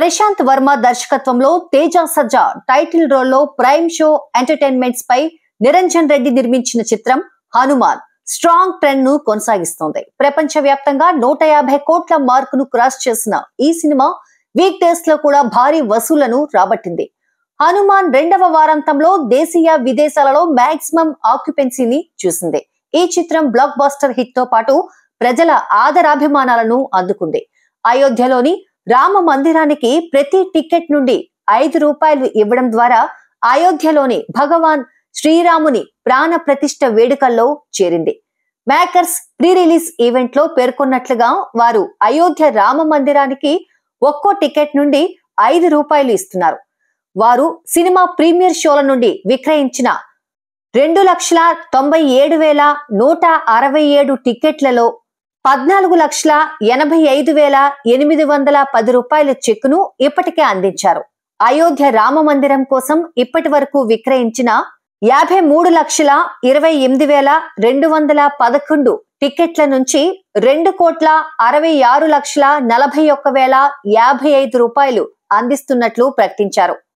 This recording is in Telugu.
ప్రశాంత్ వర్మ దర్శకత్వంలో తేజ సజ్జా టైటిల్ రోల్లో ప్రైమ్ షో ఎంటర్టైన్మెంట్స్ పై నిరంజన్ రెడ్డి నిర్మించిన చిత్రం హనుమాన్ స్ట్రాంగ్ ట్రెండ్ ను కొనసాగిస్తోంది. ప్రపంచవ్యాప్తంగా 150 కోట్ల మార్కును క్రాస్ చేసిన ఈ సినిమా వీక్ డేస్ లో కూడా భారీ వసూళ్లను రాబట్టింది. హనుమాన్ రెండవ వారాంతంలో దేశీయ విదేశాలలో మాక్సిమం ఆక్యుపెన్సీని చూసింది. ఈ చిత్రం బ్లాక్ బస్టర్ హిట్ తో పాటు ప్రజల ఆదరాభిమానాలను అందుకుంది. అయోధ్యలోని రామ మందిరానికి ప్రతి టికెట్ నుండి ₹5 ఇవ్వడం ద్వారా అయోధ్యలోని భగవాన్ శ్రీరాముని ప్రాణ ప్రతిష్ఠ వేడుకల్లో చేరింది. మేకర్స్ ప్రీ రిలీజ్ ఈవెంట్ లో పేర్కొన్నట్లుగా వారు అయోధ్య రామ మందిరానికి ఒక్కో టికెట్ నుండి ₹5 ఇస్తున్నారు. వారు సినిమా ప్రీమియర్ షోల నుండి విక్రయించిన 2,97,167 టికెట్లలో ₹14,85,810 చెక్కును ఇప్పటికే అందించారు. అయోధ్య రామ మందిరం కోసం ఇప్పటి వరకు విక్రయించిన 53,28,211 టికెట్ల నుంచి ₹2,66,41,055 అందిస్తున్నట్లు ప్రకటించారు.